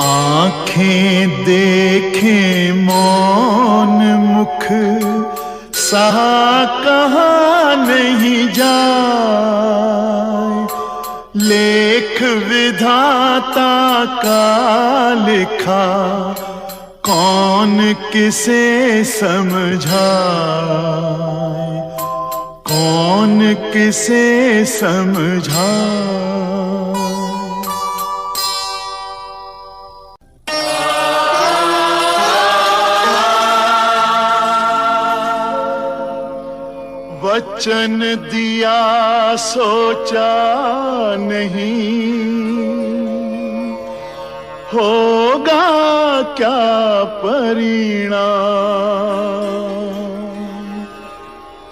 आंखें देखें मौन मुख सहा कहाँ नहीं जाए, लेख विधाता का लिखा कौन किसे समझाए, कौन किसे समझाए। वचन दिया सोचा नहीं, होगा क्या परिणाम।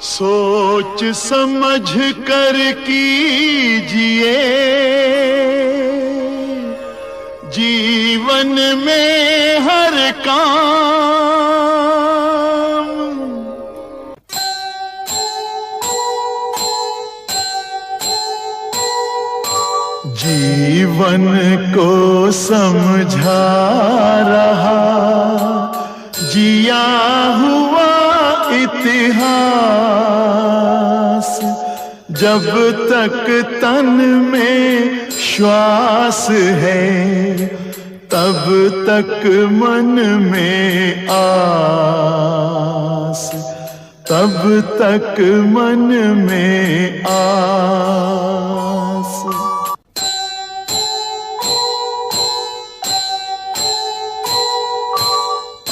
सोच समझ कर कीजिए जीवन में हर काम। जीवन को समझा रहा जिया हुआ इतिहास, जब तक तन में श्वास है तब तक मन में आस, तब तक मन में आस।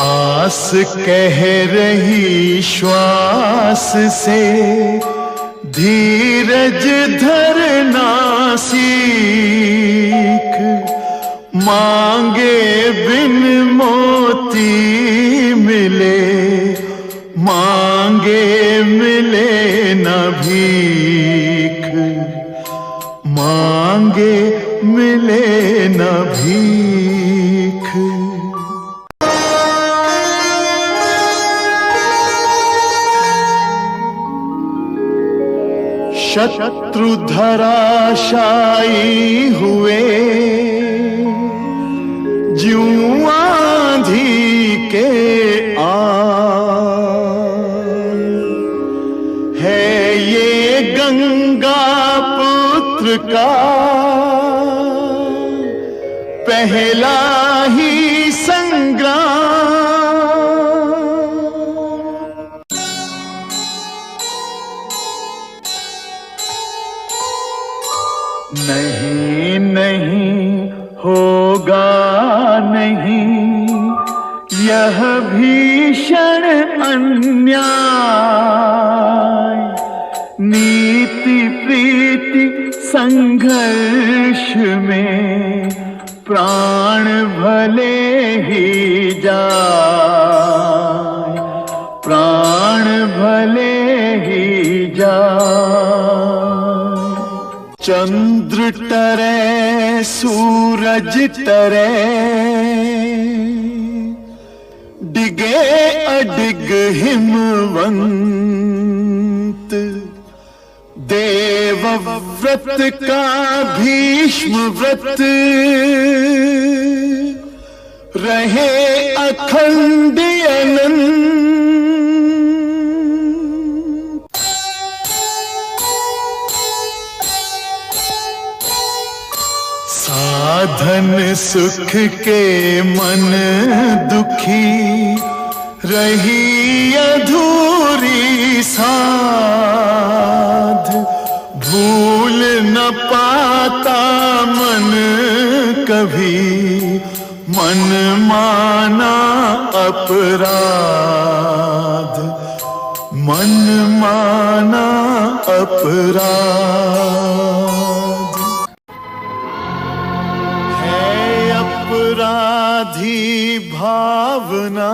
आस कह रही श्वास से धीरज धरना सीख, मांगे बिन मोती मिले, मांगे मिले न भीख, मांगे मिले न भीख। शत्रु धराशायी हुए ज्यों आंधी के आन, है ये गंगा पुत्र का पहला ही संग्राम। नहीं नहीं होगा नहीं यह भीषण अन्याय, नीति प्रीति संघर्ष में प्राण भले ही जाए, प्राण भले ही जाए। चंद्र टरे सूरज टरे डिगे अडिग हिमवंत, देवव्रत का भीष्म व्रत रहे अखंड अनंत। साधन सुख के मन दुखी रही अधूरी साध, भूल न पाता मन कभी मन माना अपराध, मन माना अपराध। अपराधी भावना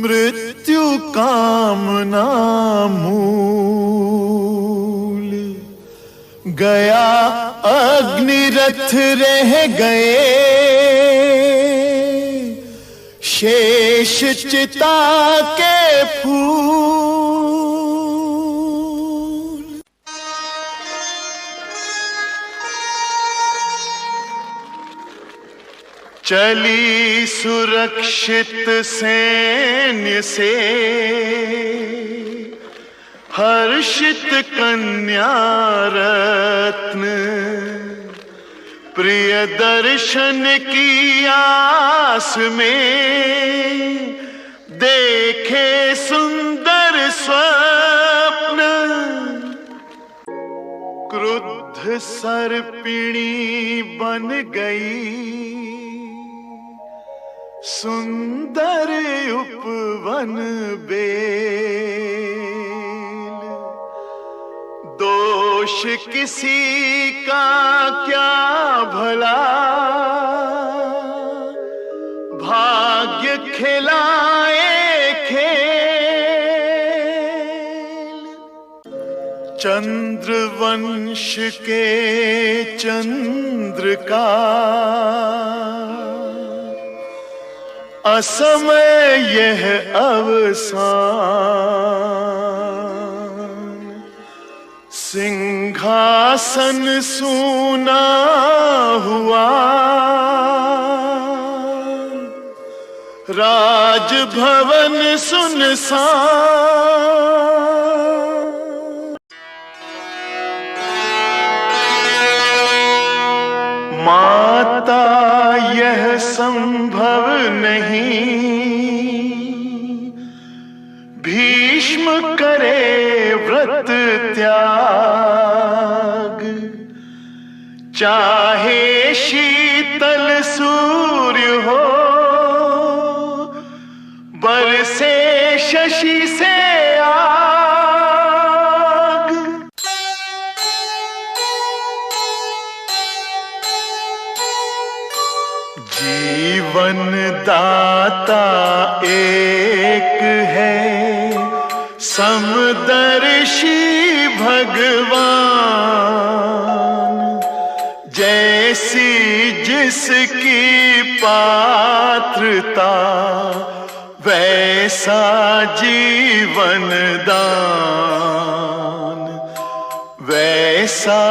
मृत्यु कामना मूल, गया अग्निरथ रह गए शेष चिता के फूल। चली सुरक्षित सैन्य से हर्षित कन्या रत्न, प्रिय दर्शन की आस में देखे सुंदर स्वप्न। क्रुद्ध सर्पिणी बन गई सुंदर उपवन बेल। दोष किसी का क्या भला, भाग्य खिलाए खेल। चंद्रवंश के चंद्र का असमय यह अवसान। सिंहासन सूना हुआ, राजभवन सुनसान। माता यह संभव नहीं, भीष्म करे व्रत त्याग। चाहे शीतल सूर्य हो, बरसे शशि से आग। जीवन दाता एक है, समदर्शी भगवान। जैसी जिसकी पात्रता, वैसा जीवन दान, वैसा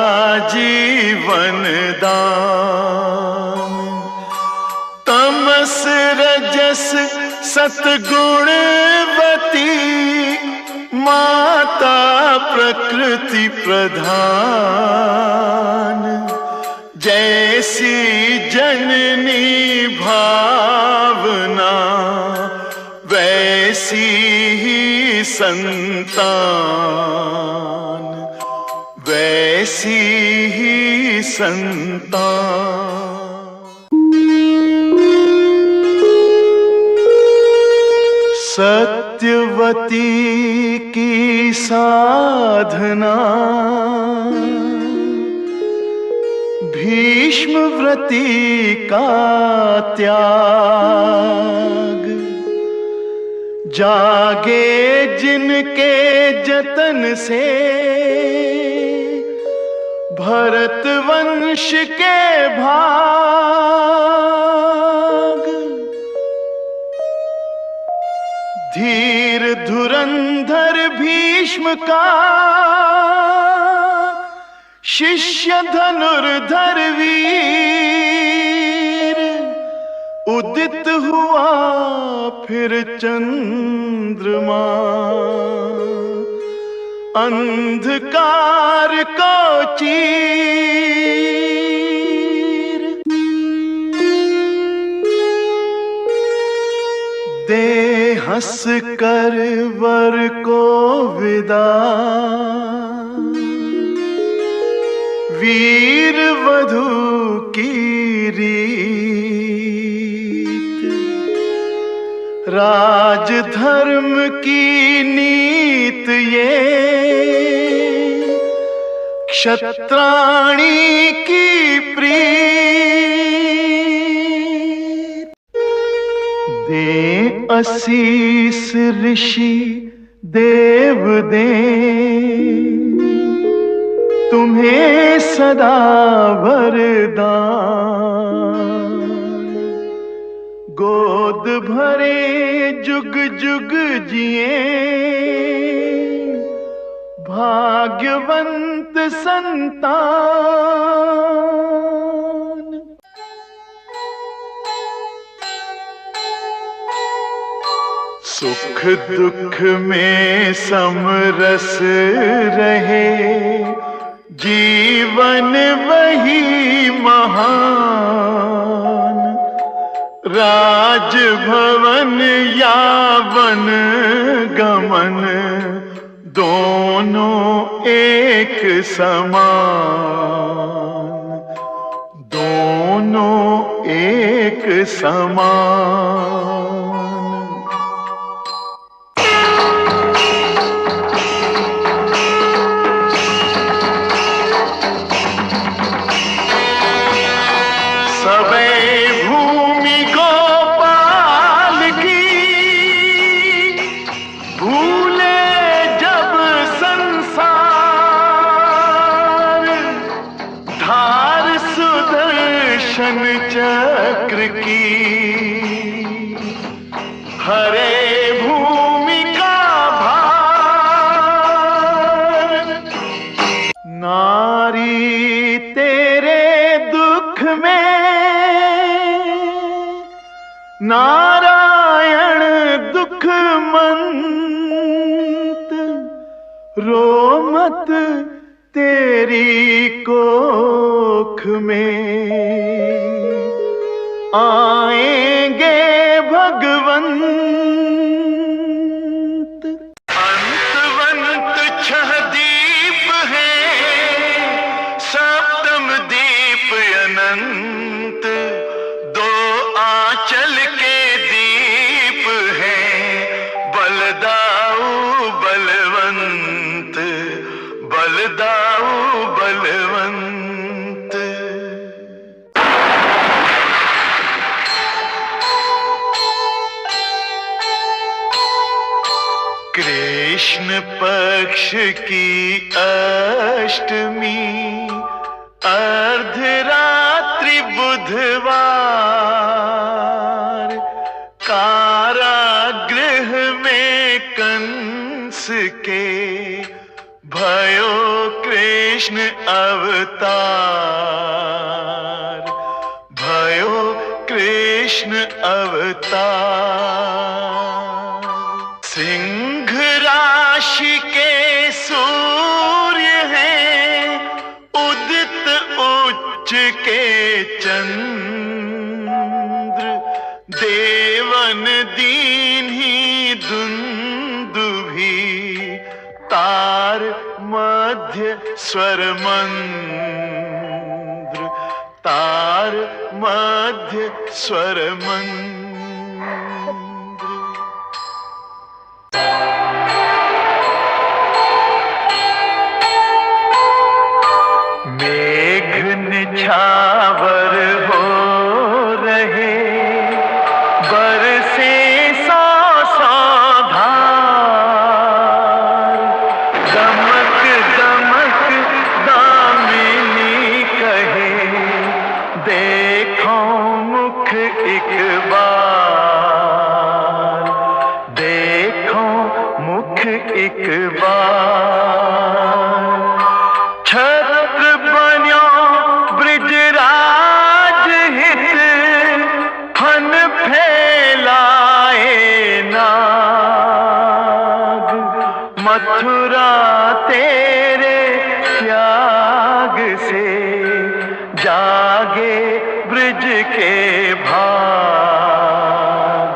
जीवन दान। तमस रजस सतगुणवती, माता प्रकृति प्रधान। जैसी जननी भावना, वैसी ही संतान, वैसी ही संतान। सत्यवती की साधना, भीष्मव्रती का त्याग। जागे जिनके जतन से, भरत वंश के भाग। धीर धुरंधर भीष्म का, शिष्य धनुर्धर वीर। उदित हुआ फिर चंद्रमा, अंधकार को चीर। दे हंस कर वर को विदा, वीर वधू की रीत। राज धर्म की नीत ये, क्षत्राणी की प्रीत। दे आशीष ऋषि देव दे, तुम्हें सदा वरदान। गोद भरे जुग जुग जिए, भाग्यवंत संतान। सुख दुख में समरस रहे, जीवन वही महान। राजभवन या वन गमन, दोनों एक समान, दोनों एक समान। सबे भूमि गोपाल की, भूले जब संसार, धार सुदर्शन चक्र की, हरे भूमि का भार। नारी तेरे दुख में नारायण दुखमंत, रो मत तेरी कोख में आएंगे भगवंत। अंतवंत छह दीप है, सप्तम दीप अनंत, दो आंचल के दीप हैं, बलदाऊ बलवंत, बलदाऊ बलवंत। कृष्ण पक्ष की अष्टमी, अर्धरात्रि बुधवार, कारागृह में कंस के भयो कृष्ण अवतार, भयो कृष्ण अवतार। सिंह राशि के सूर्य हैं, उदित उच्च के चंद्र, देवन दीन्ही दुंदुभी, तार मध्य स्वर मंद्र, तार मध्य स्वर मंद्र। मेघ निछावर हो रहे, बरसे सौ सौ धार, दमक दमक दामिनी कहे, देखो मुख एक बार, देखो मुख एक बार। छत्र बन्यो ब्रिजराज हित, फन फैलाए नाग, मथुरा तेरे त्याग से जागे ब्रिज के भाग,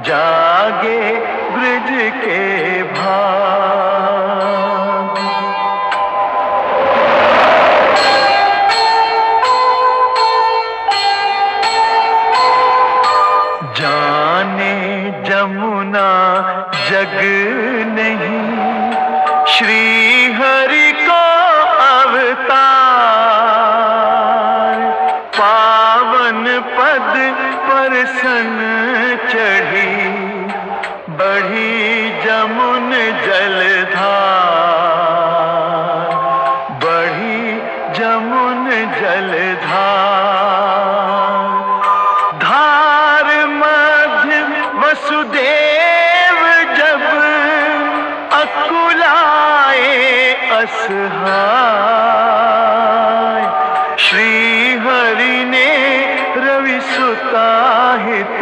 जागे ब्रिज के भाग। जाने जमुना जग नहीं, श्री हरि को अवतार, पावन पद पर सन चढ़ी, बढ़ी जमुन जलधार, बढ़ी जमुन जलधार। धार मध्य वसुदेव जब, अकुलाए असहाय, श्री हरि ने रवि सुताहित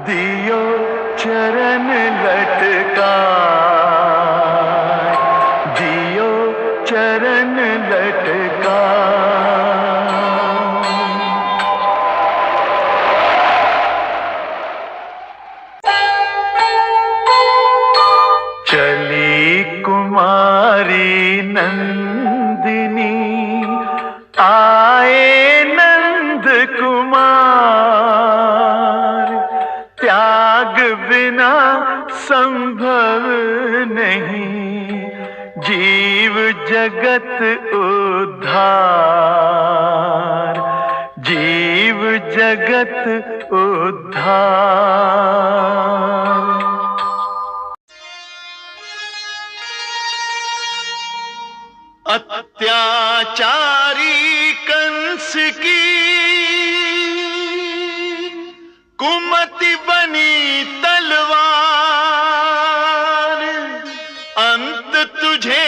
दियो चरण चरण लटका। चली कुमारी नंदिनी, आए नंद कुमार, त्याग बिना संभव नहीं, जीव जगत उद्धार, जीव जगत उद्धार। अत्याचारी कंस की कुमति बनी तलवार, अंत तुझे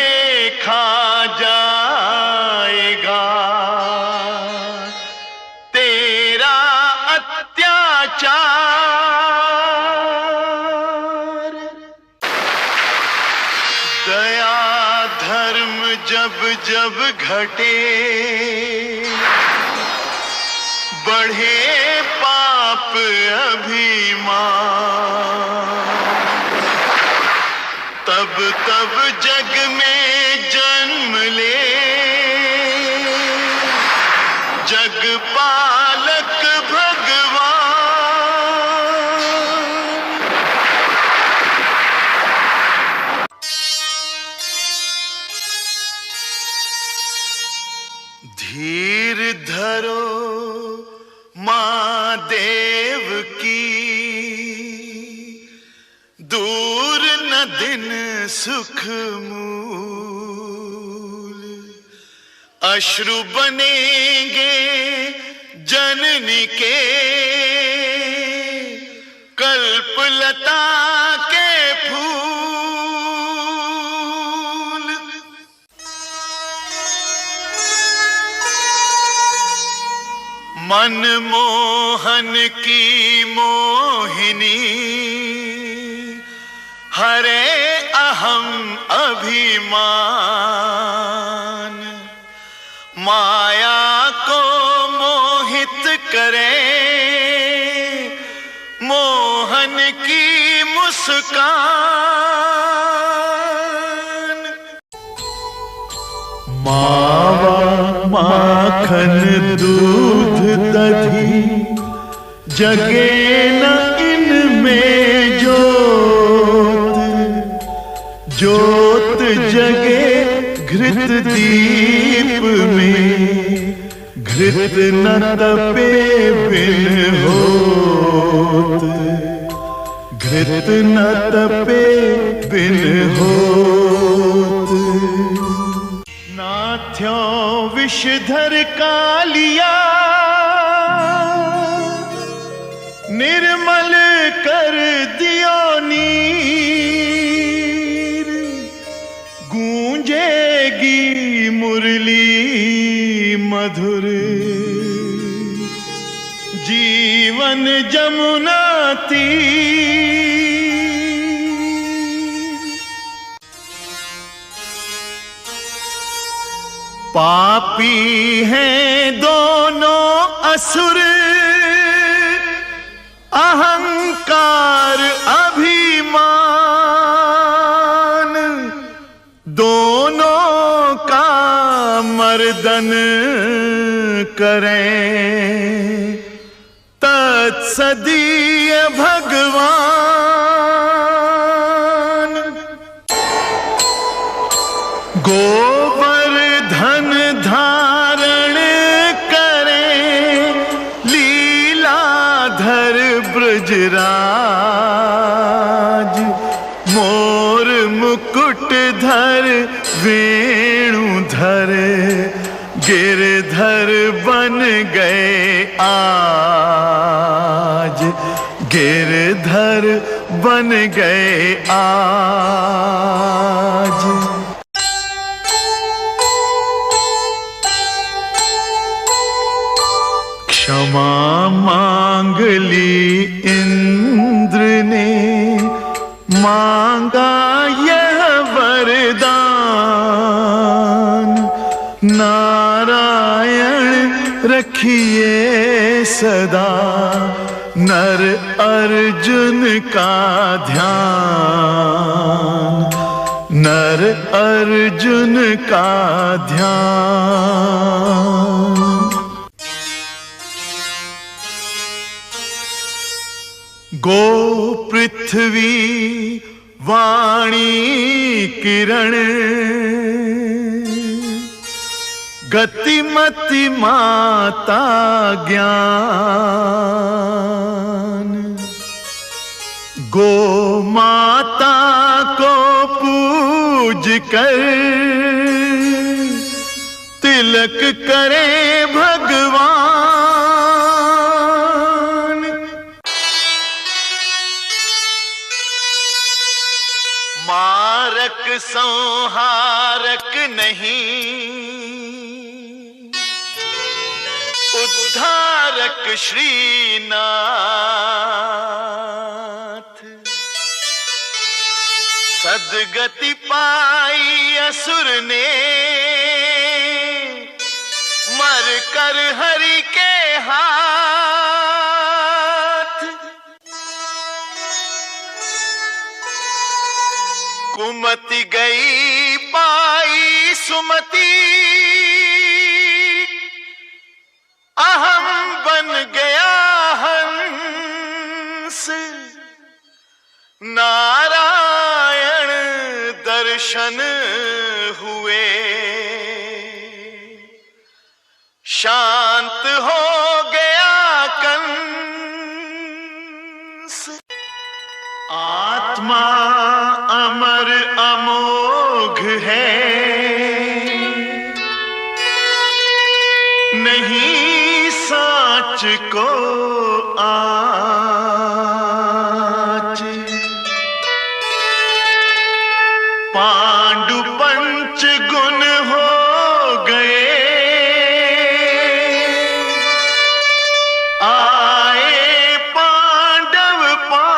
खा जाएगा तेरा अत्याचार। दया धर्म जब जब घटे, बढ़े पाप अभिमान, तब तब जग में जन्म ले जग पालक भगवान। धीर धरो मां देव की, दूर न दिन सुख मूल, अश्रु बनेंगे जननी के कल्पलता के फूल। मनमोहन की मोहिनी, हरे अहम अभिमान, माया को मोहित करे मोहन की मुस्कान। मावा माखन दूध दधी, जगे न इनमें जोत, जोत जगे घृत दीप में, घृत न तपे बिन होत, घृत न तपे बिन होत। नाथ्यो विषधर कालिया, निर्मल कर दियो नीर, गूंजेगी मुरली मधुर, जीवन जमुना तीर। पापी हैं दोनों असुर, अहंकार अभिमान, दोनों का मर्दन करें तत्सदीय भगवान। गोवर्धन धारण करें लीलाधर ब्रजराज, मोर मुकुट धर वेणुधर, गिरधर बन गए आज, गिरधर बन गए आज। क्षमा मांग ली इंद्र ने, मांगा यह वरदान, नारायण रखिए सदा नर अर्जुन का ध्यान, नर अर्जुन का ध्यान। गो पृथ्वी वाणी किरण गतिमति माता ज्ञान। गो माता को पूज कर तिलक करे भगवान। मारक संहारक नहीं, उद्धारक श्रीनाथ। सदगति पाई असुर ने मर कर हरि के हाथ। कुमति गई पाई सुमति, अहम बन गया हंस। नारायण दर्शन हुए, शांत हो गया कंस। आत्मा अमर अमोघ है, नहीं साच को आच। पांडु पंच गुण हो गए, आए पांडव पांच।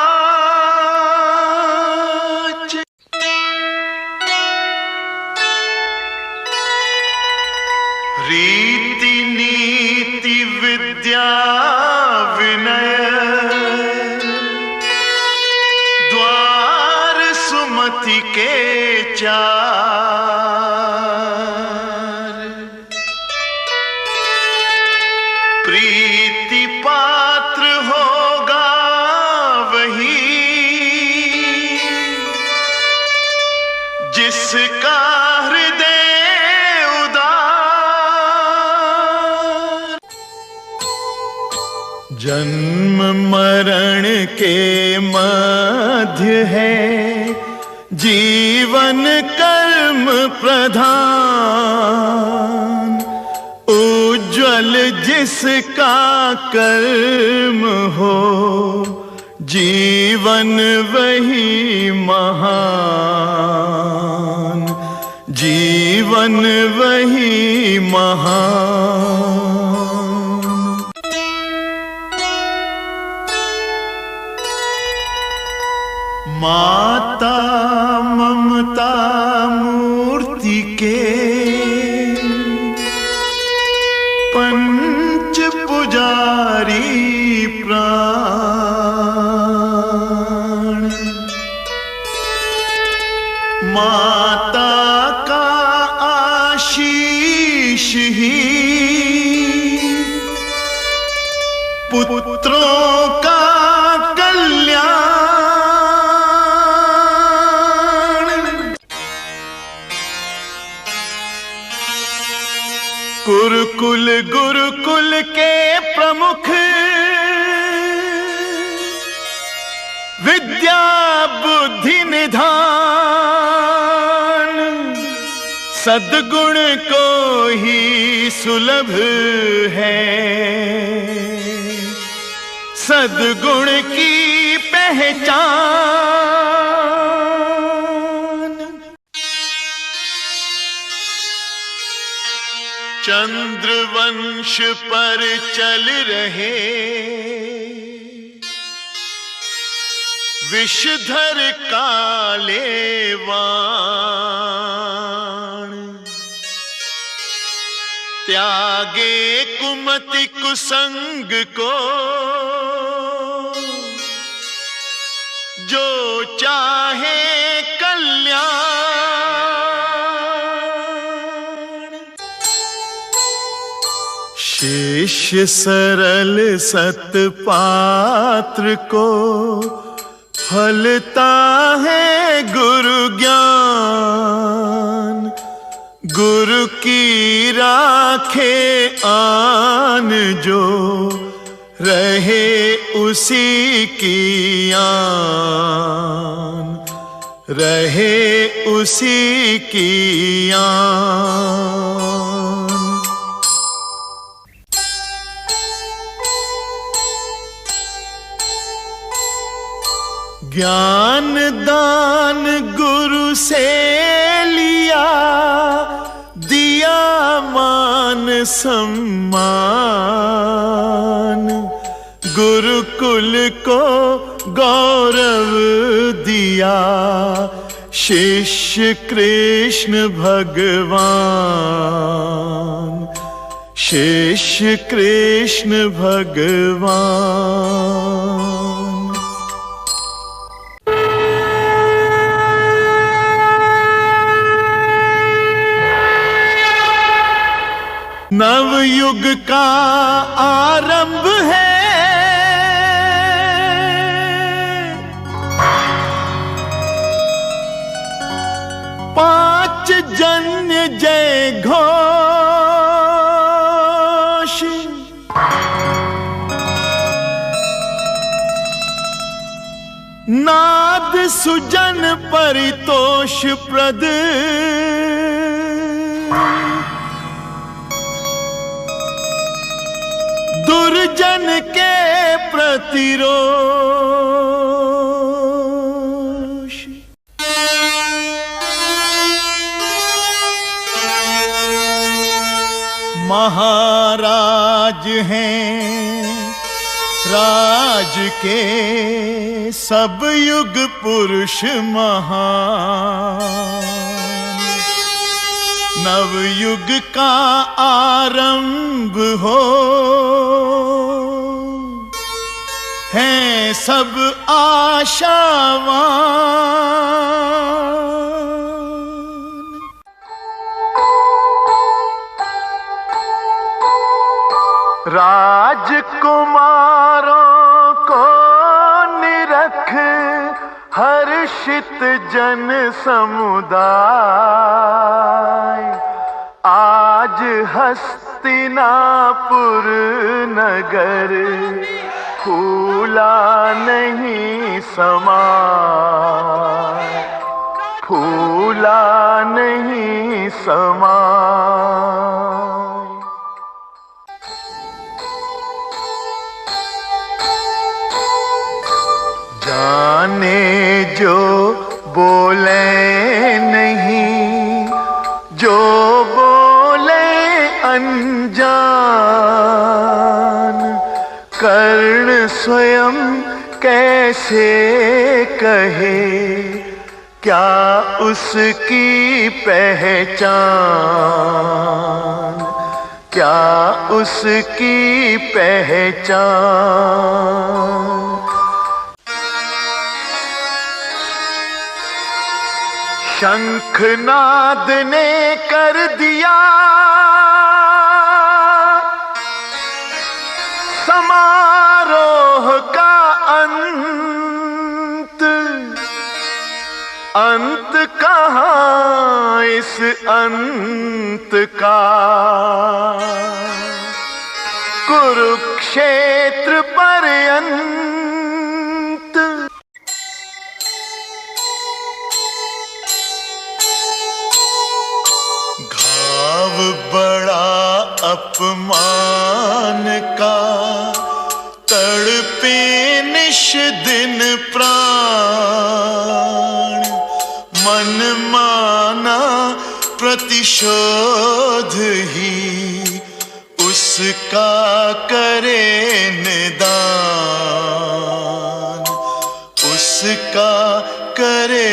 रीति नीति विद्या विनय द्वार सुमति के चार। प्रीति पात्र होगा वही जिसका हृदय उदार। जन्म मरण के मध्य है जीवन कर्म प्रधान। उज्ज्वल जिसका कर्म हो, जीवन वही महान, जीवन वही महान। माता ममता मूर्ति के पंच पुजारी प्राण। माता का आशीष ही पुत्रों का कुरुकुल गुरुकुल के प्रमुख विद्या बुद्धि निधान। सद्गुण को ही सुलभ है, सद्गुण की पहचान। चंद्रवंश पर चल रहे विषधर काले वाण। त्यागे कुमति कुसंग को, जो चाहे कल्याण। शिष्य सरल सतपात्र को फलता है गुरु ज्ञान। गुरु की राखे आन जो, रहे उसी की आन, रहे उसी की आन। ज्ञान दान गुरु से लिया, दिया मान सम्मान। गुरुकुल को गौरव दिया, शिष्य कृष्ण भगवान, शिष्य कृष्ण भगवान। नवयुग का आरंभ है, पांच जन्य जय घोष। नाद सुजन परितोष प्रद, दुर्जन के प्रतिरोष। महाराज हैं राज के सब युग पुरुष महान। नवयुग का आरंभ हो, हैं सब आशावान। राजकुमारों को निरख हर्षित जन समुदाय। आज हस्तिनापुर नगर फूला नहीं समाय, फूला नहीं समाय। जाने जो बोले नहीं, जो बोले अनजान। कर्ण स्वयं कैसे कहे, क्या उसकी पहचान, क्या उसकी पहचान। शंखनाद ने कर दिया समारोह का अंत। अंत कहाँ इस अंत का, कुरुक्षेत्र पर्यंत। घाव बड़ा अपमान का, तड़पे निश दिन प्राण। मन माना प्रतिशोध ही उसका करे निदान, उसका करे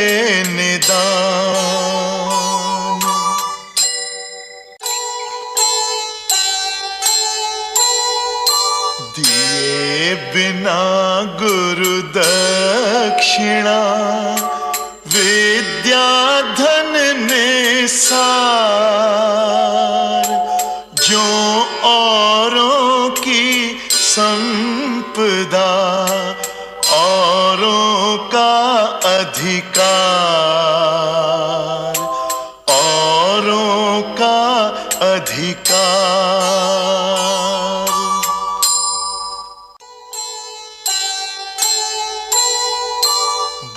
निदान। गुरु दक्षिणा विद्या धन निसार, जो औरों की संपदा औरों का अधिकार, औरों का अधिकार।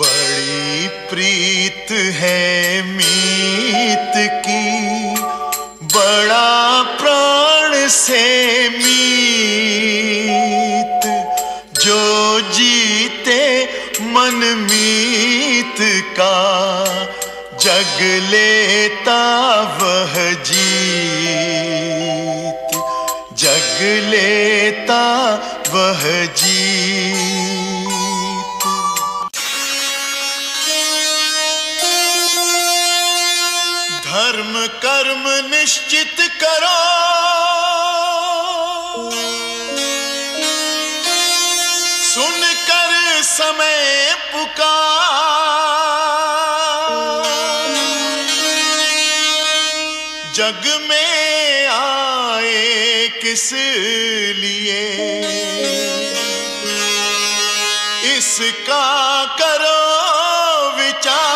बड़ी प्रीत है मीत की, बड़ा प्राण से मीत, जो जीते मन मीत का, जग लेता वह जीत, जग लेता वह जीत। धर्म कर्म निश्चित करो, सुनकर समय पुकार, जग में आए किस लिए, इसका करो विचार।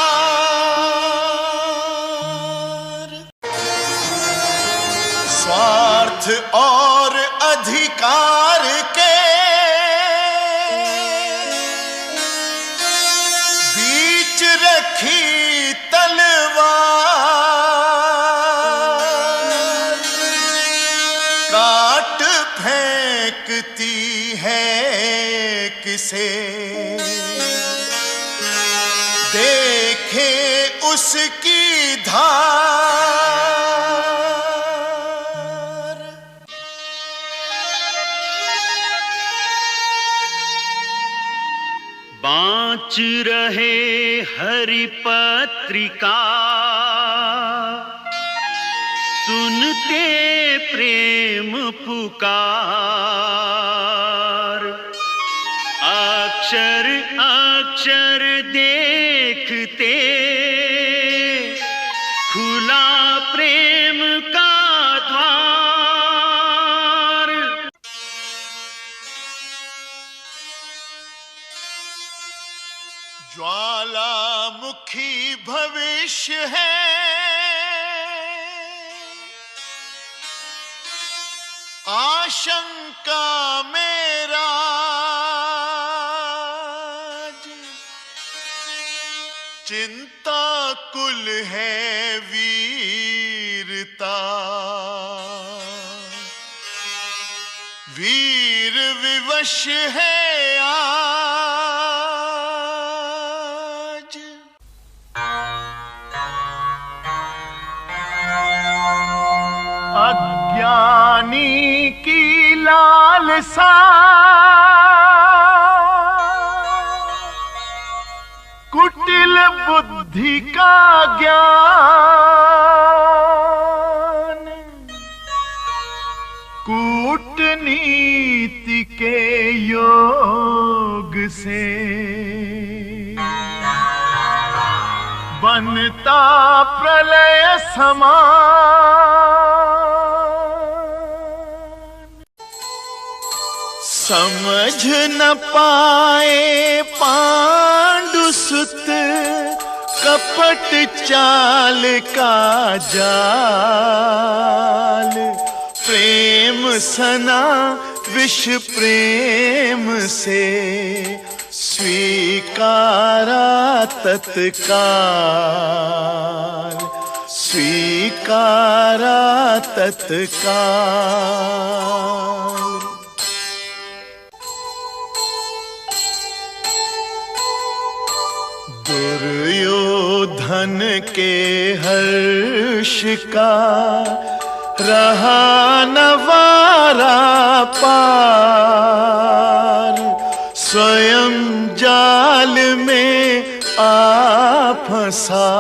स्वार्थ और अधिकार के बीच रखी तलवार, काट फेंकती है किसे, देखे उसकी धार। बाँच रहे हरि पत्रिका, सुनते प्रेम पुकार, अक्षर अक्षर देखते खुला प्रेम का द्वार। ज्वालामुखी भविष्य है, आशंका मेरा, चिंता कुल है वीरता, वीर विवश है आज। अज्ञानी की लालसा, कुटिल बुद्धि का ज्ञान, कूटनीति के योग से बनता प्रलय समान। समझ न पाए पांडुसुत कपट चाल का जाल, प्रेम सना विष प्रेम से स्वीकारा तत्काल, स्वीकारा तत्काल। दुर्योधन के हर्ष का रहा नवारा पार, स्वयं जाल में आ फंसा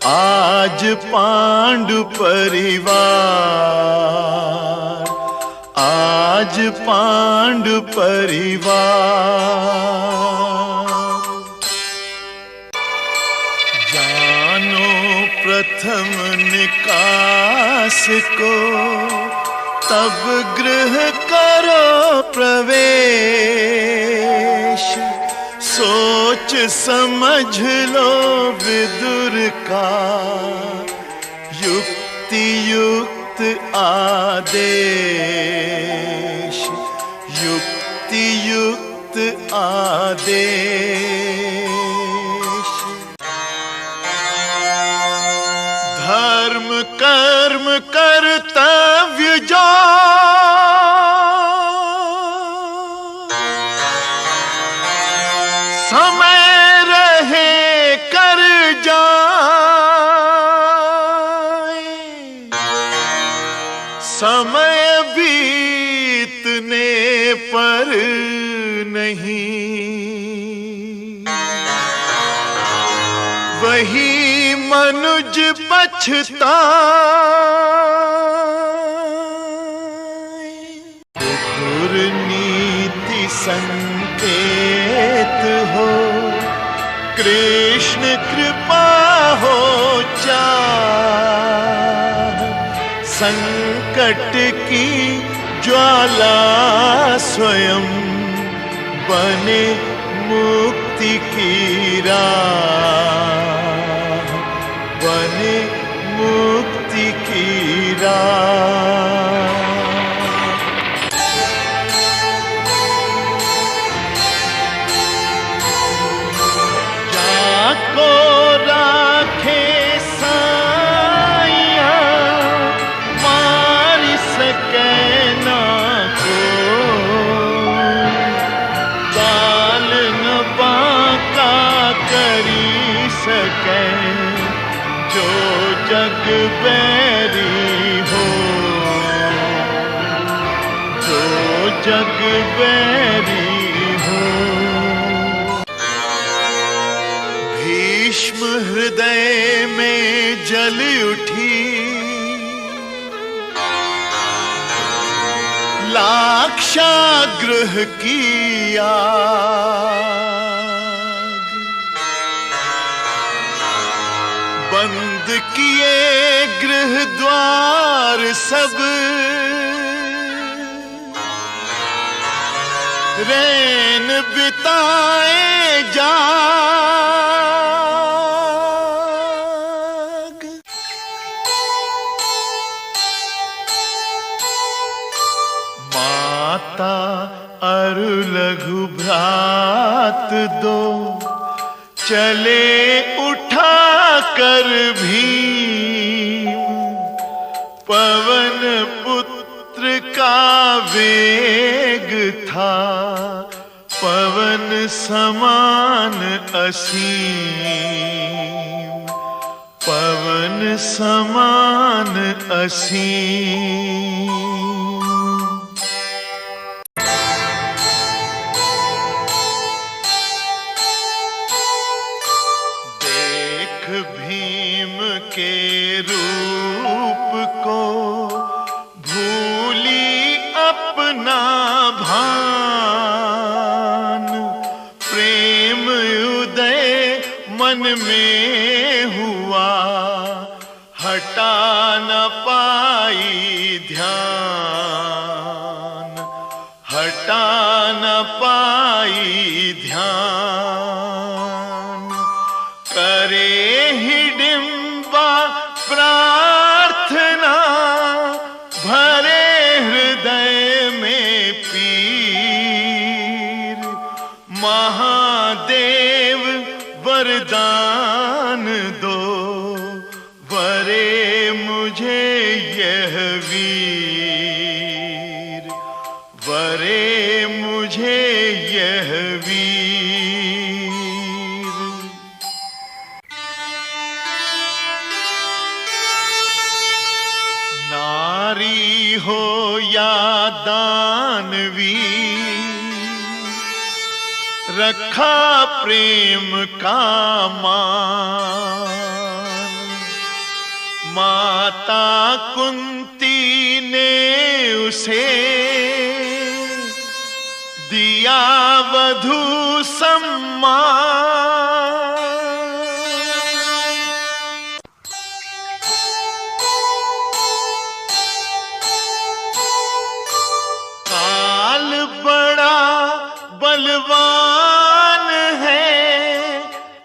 आज पांडु परिवार, आज आज पांडु परिवार। जानो प्रथम निकास को, तब गृह करो प्रवेश। सोच समझ लो विदुर का युक्ति युक्त आदेश, युक्ति युक्त आदेश। धर्म कर्म कर्तव्य जो समय रहे कर जाए, समय बीतने पर नहीं। वही मनुज पछताए। विदुर नीति संकेत हो, कृष्ण कृपा हो चाह। संकट की ज्वाला स्वयं बने मुक्ति की राह, बने मुक्ति की राह। जाको राखे साइया, मार सके ना को। बाल न बांका करी सके, जो जग बैरी हो, जो जग बैरी हो। भीष्म हृदय में जल उठी, लाक्षागृह की आग। बंद किए गृह द्वार सब, रैन बिताए जाग। माता अरु लघु भ्रात दो, चले उठा कर भीम। पवन पुत्र का वेग था, पवन समान असीम, पवन समान असीम। देख भीम के रूप को, भूली अपना भान। प्रेम उदय मन में हुआ, हटा न पाई ध्यान, हटा न पाई ध्यान। करे हिडिंबा प्रार्थना, भरे हृदय में पीर। महादेव वरदान दो, वरे मुझे यह वीर, वरे मुझे यह वीर। नारी हो या दानवी, रखा प्रेम का मान। माता कुंती ने उसे किया वधू सम्मान। काल बड़ा बलवान है,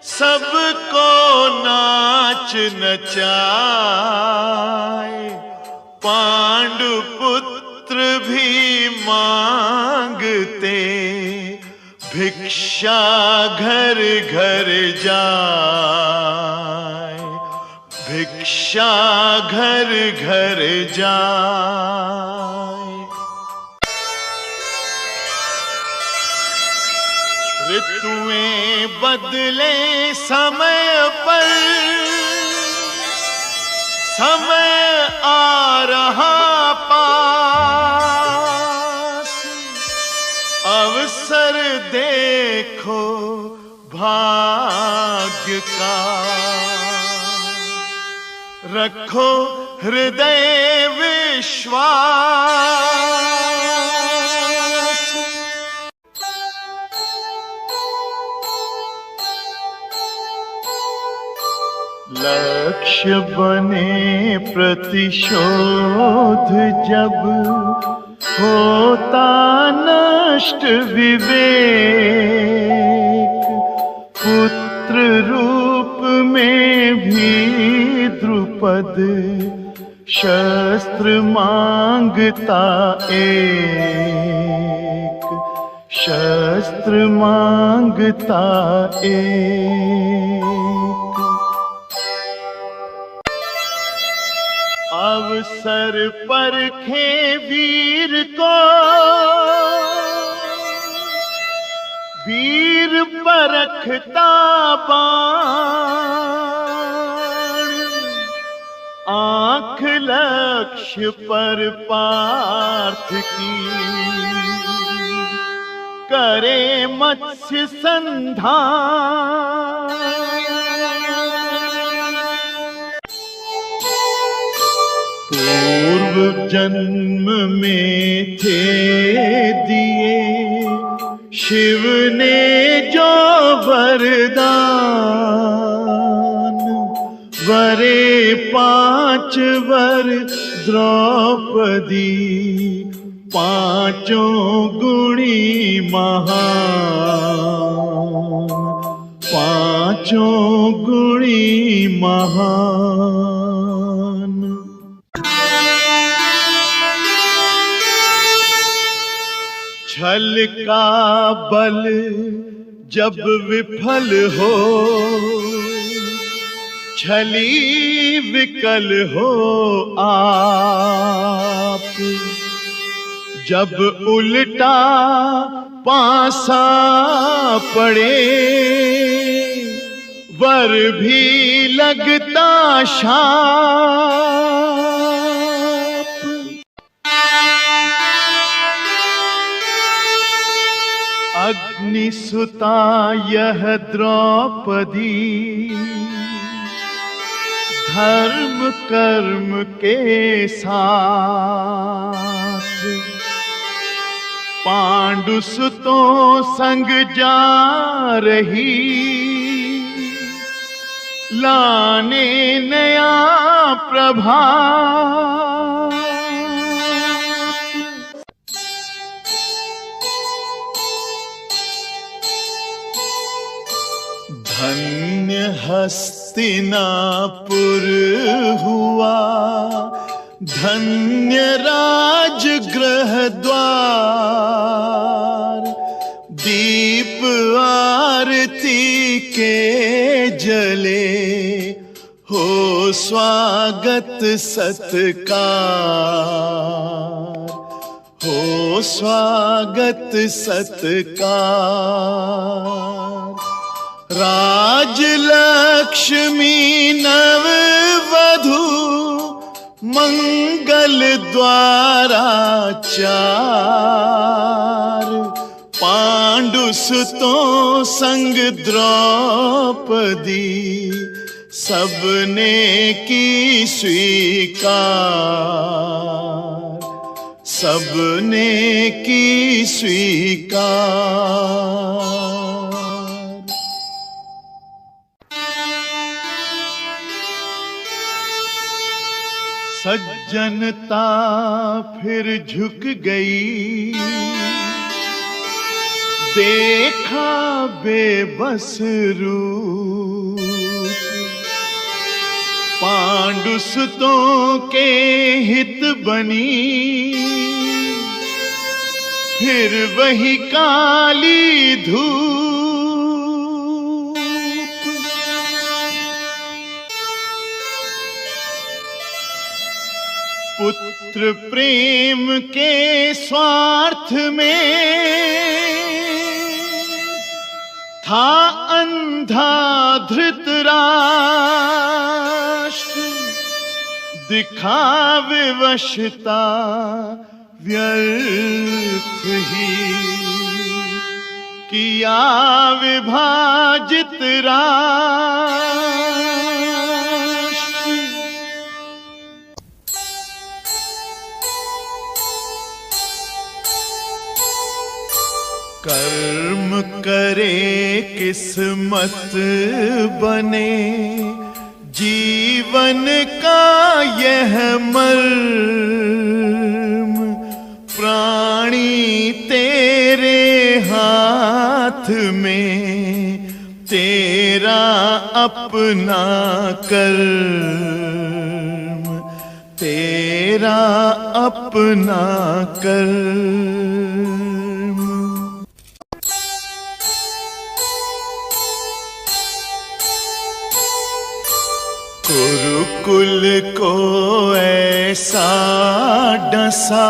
सबको नाच नचाए। पांडु पुत्र भी मांगते, भिक्षा घर घर जाए। भिक्षा घर घर जाए। ऋतुएं बदले समय पर, समय आ रहा पास। अवसर देखो भाग्य का, रखो हृदय विश्वास। लक्ष्य बने प्रतिशोध जब, होता नष्ट विवेक। पुत्र रूप में भी द्रुपद, शस्त्र मांगता एक। शस्त्र मांगता एक। अवसर परखे वीर को, वीर परखता बाण। आंख लक्ष्य पर पार्थ की, करे मत्स्य संधान। पूर्व जन्म में थे दिए शिव ने जो वरदान। वरे 5 वर द्रौपदी, पांचों गुणी महान। पांचों गुणी महान। छल का बल जब विफल हो, छली विकल हो आप। जब उल्टा पासा पड़े, वर भी लगता शाप। अग्निसुता यह द्रौपदी, धर्म कर्म के साथ। पांडुसुतों संग जा रही, लाने नया प्रभात। धन्य हस्तिनापुर हुआ, धन्य राजगृह द्वार। दीप आरती के जले, हो स्वागत सत्कार। हो स्वागत सत्कार। राजलक्ष्मी नव वधू, मंगल द्वारा 4। पांडुसुतों संग द्रौपदी, सबने की स्वीकार। सबने की स्वीकार। सज्जनता फिर झुक गई, देखा बेबस रूप। पांडुसुतों के हित बनी, फिर वही काली धूप। पुत्र प्रेम के स्वार्थ में था अंधा धृतराष्ट्र। दिखावे वशता व्यर्थ ही, किया विभाजित राष्ट्र। कर्म करे किस्मत बने, जीवन का यह मर्म। प्राणी तेरे हाथ में, तेरा अपना कर्म, तेरा अपना कर्म। कुरुकुल को ऐसा डसा,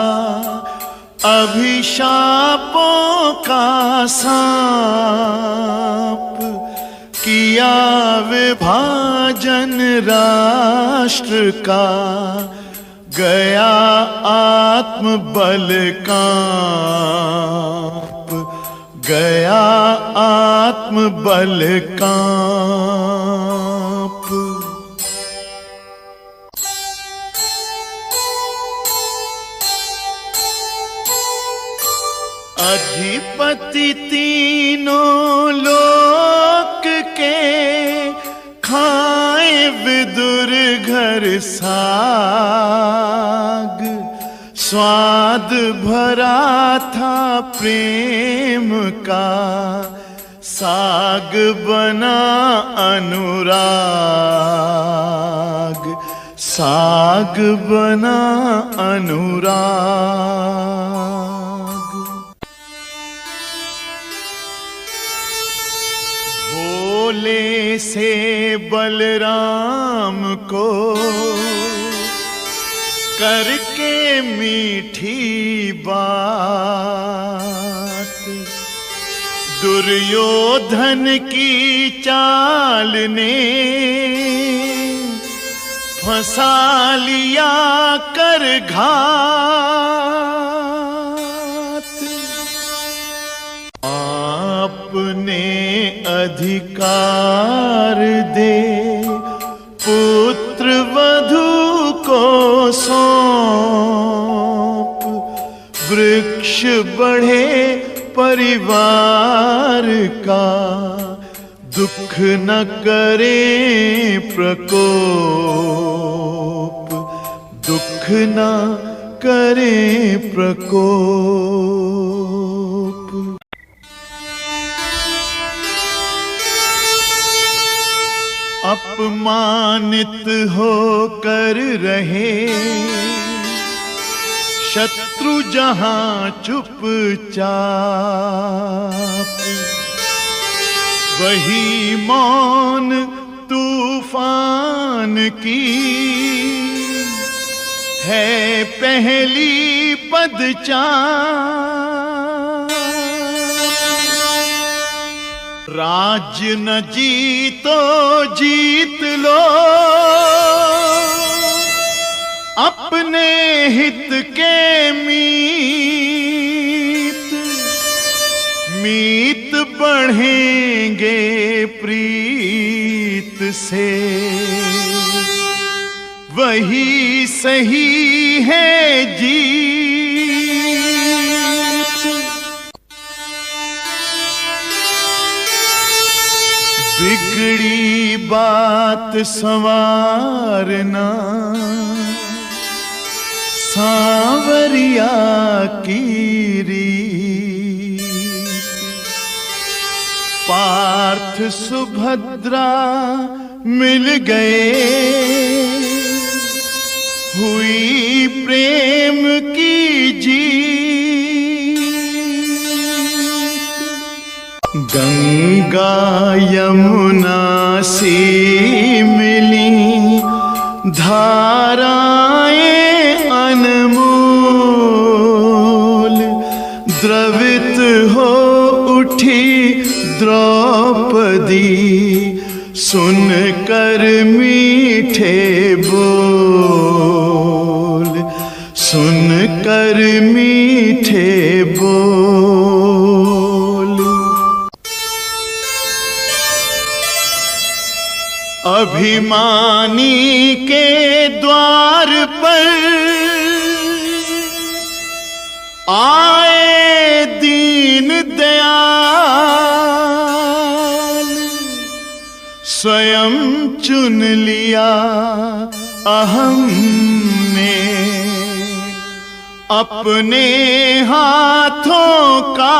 अभिशापों का सांप। किया विभाजन राष्ट्र का, गया आत्मबल कांप, गया आत्मबल कांप। अधिपति तीनों लोक के, खाए विदुर घर साग। स्वाद भरा था प्रेम का, साग बना अनुराग, साग बना अनुराग। भोले से बलराम को करके मीठी बात, दुर्योधन की चाल ने फंसा लिया कर घात। आपने अधिकार दे पुत्र वधू को सौंप, वृक्ष बढ़े परिवार का, दुख न करे प्रकोप, दुख न करे प्रकोप। अपमानित होकर रहे शत्रु जहां चुपचाप, वही मौन तूफान की है पहली पदचाप। राज्य न जीतो जीत लो, अपने हित के मीत, मीत बढ़ेंगे प्रीत से, वही सही है जीत। बिगड़ी बात संवारना सांवरिया की रीत। पार्थ सुभद्रा मिल गए, हुई प्रेम की जीत। गंगा यमुना सी मिली धाराएं अनमोल, द्रवित हो उठी द्रौपदी सुनकर मीठे बोल, सुनकर मीठे बोल। अभिमानी के द्वार पर आए दीन दयाल, स्वयं चुन लिया अहम ने अपने हाथों का।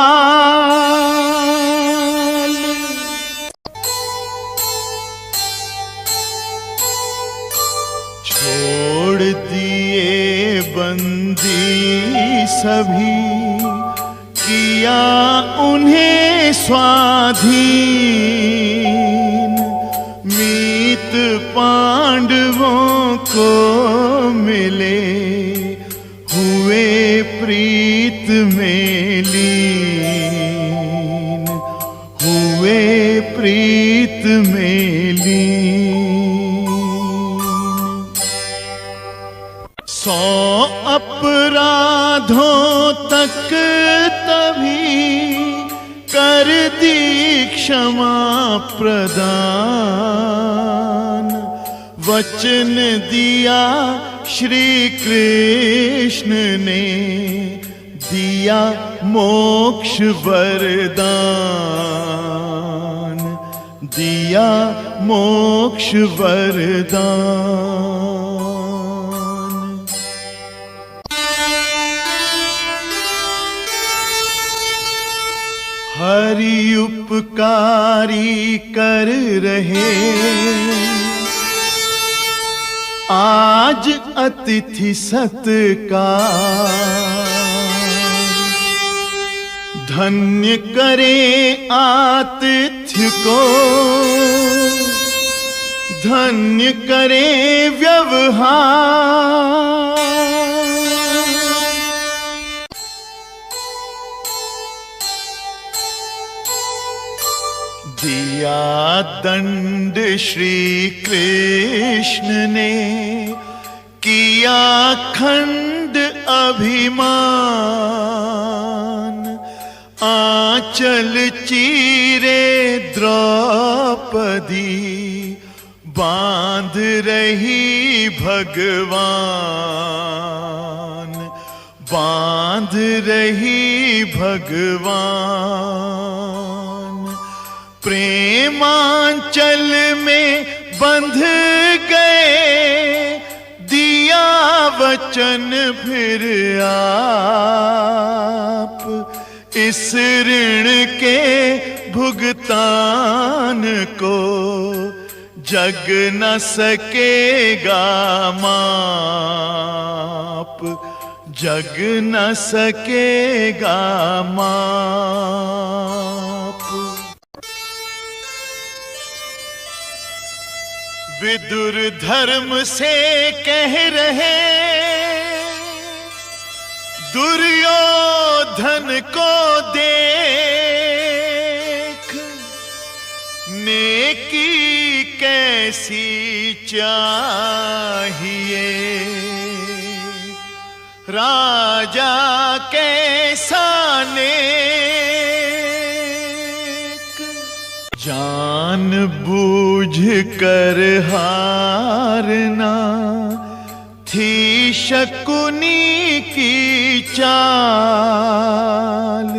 छोड़ दिए बंदी सभी, किया उन्हें स्वाधीन। मीत पांडवों को मिले, हुए प्रीत में लीन, हुए प्रीत में लीन। 100 अपराधों तक तभी कर दी क्षमा प्रदान। वचन दिया श्री कृष्ण ने, दिया मोक्ष वरदान, दिया मोक्ष वरदान। हरि उपकारी कर रहे, आज अतिथि सत्कार। धन्य करे आतिथ्य को, धन्य करे व्यवहार। दिया दंड श्री कृष्ण ने, किया खंड अभिमान। आंचल चीरे द्रौपदी, बांध रही भगवान, बांध रही भगवान। प्रेमांचल में बंध गए, दिया वचन फिर आप। इस ऋण के भुगतान को जग न सकेगा माप, जग न सकेगा माप। विदुर धर्म से कह रहे, दुर्योधन को देख। नेकी कैसी चाहिए, राजा कैसा नेक। जान बूझ कर हारना थी शकुनी की चाल।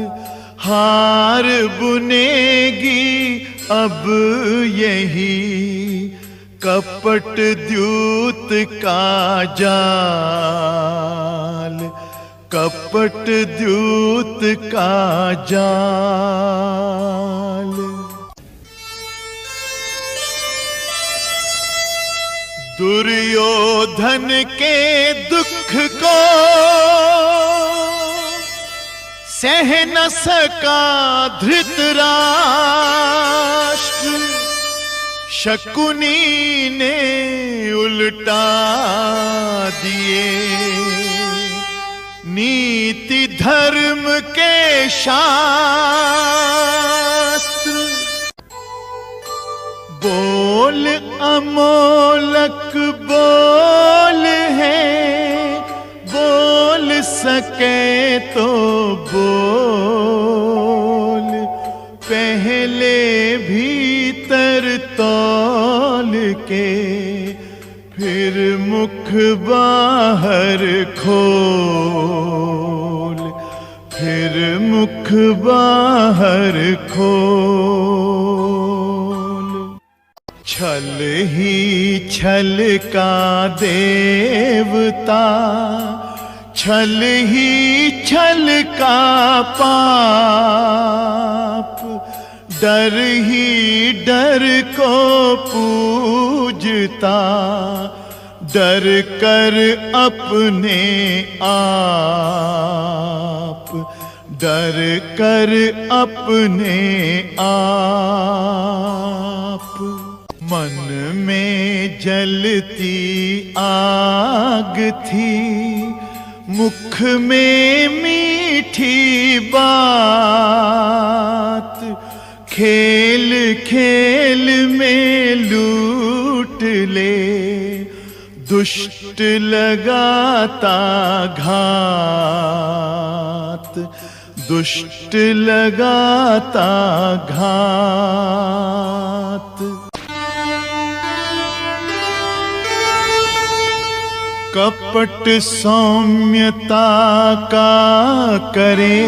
हार बुनेगी अब यही कपट द्यूत का जाल, कपट द्यूत का जाल। दुर्योधन के दुख को सह न सका धृतराष्ट्र, शकुनी ने उल्टा दिए नीति धर्म के शास्त्र। बोल अमोलक बोल है, बोल सके तो बोल, पहले भीतर तौल के फिर मुख बाहर खोल, फिर मुख बाहर खोल। छल ही छल का देवता, छल ही छल का पाप, डर ही डर को पूजता, डर कर अपने आप, डर कर अपने आप। मन में जलती आग थी, मुख में मीठी बात, खेल खेल में लूट ले दुष्ट लगाता घात, दुष्ट लगाता घात। कपट सौम्यता का करे,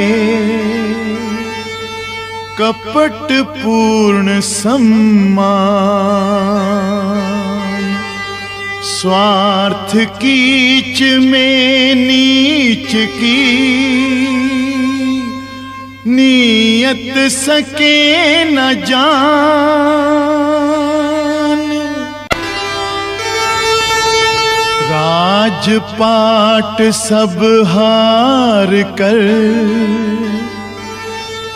कपट पूर्ण सम्मान, स्वार्थ कीच में नीच की नियत सके न जान। राजपाट सब हार कर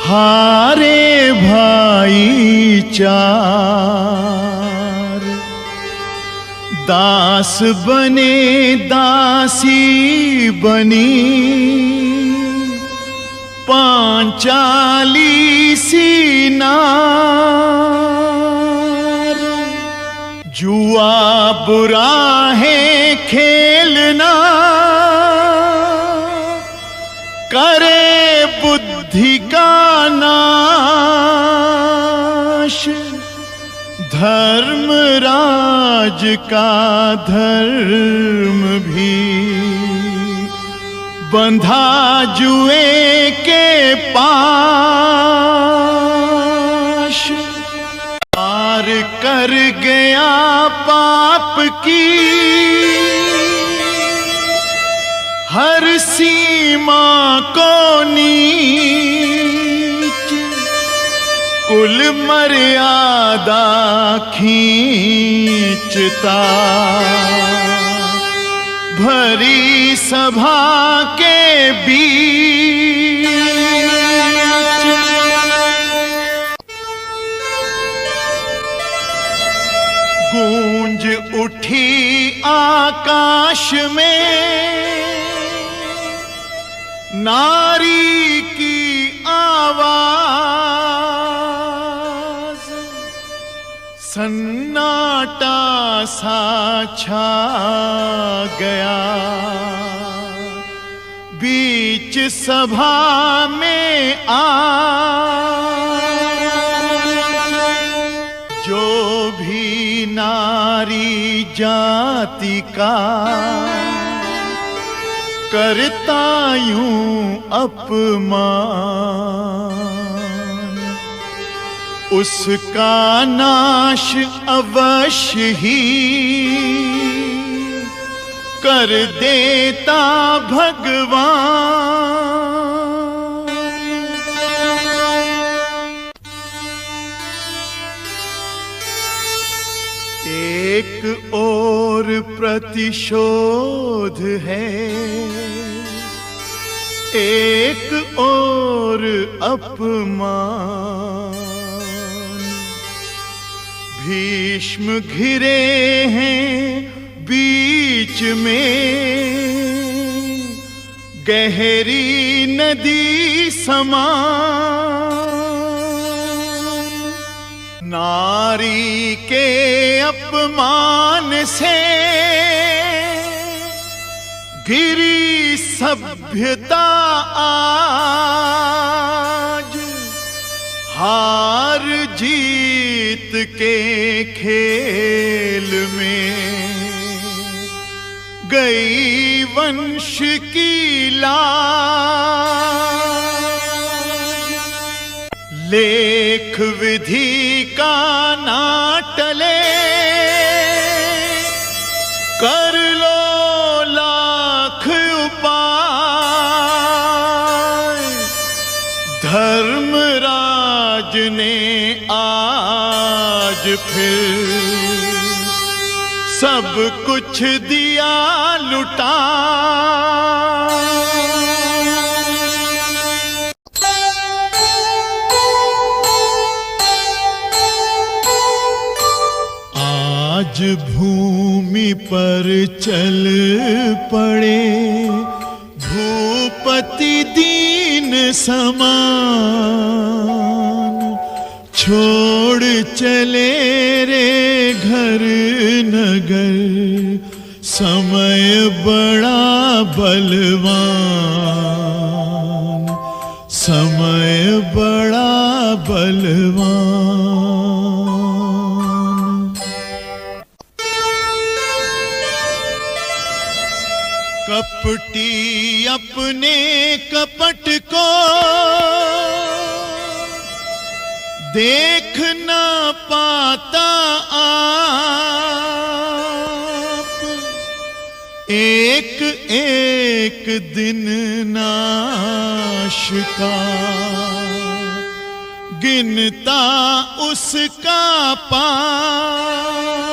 हारे भाईचार, दास बने दासी बनी पांचाली सी नार। जुआ बुरा है खेलना, करे बुद्धि का नाश, धर्मराज का धर्म भी बंधा जुए के पाश। पार कर गया पाप की हर सीमा को नीच, कुल मर्यादा खींचता, भरी सभा के बीच। गूंज उठी आकाश में नारी की आवाज, सन्नाटा सा छा गया बीच सभा में जो भी नारी जाति का करता यूं अपमान, उसका नाश अवश्य ही कर देता भगवान। एक और प्रतिशोध है, एक और अपमान। भीष्म घिरे हैं बीच में गहरी नदी समान। नारी के अपमान से गिरी सभ्यता आज। हार जीत के खेल में गई वंश की लाज। लेख विधि का ना टले, कर लो लाख उपाय। धर्मराज ने आज फिर सब कुछ दिया लुटा। आज भूमि पर चल पड़े भूपति दीन समान। छोड़ चले रे घर नगर, समय बड़ा बलवान, समय बड़ा बलवान। कपटी अपने कपट को देख ना पाता आप। एक एक दिन नाश का गिनता उसका पाप।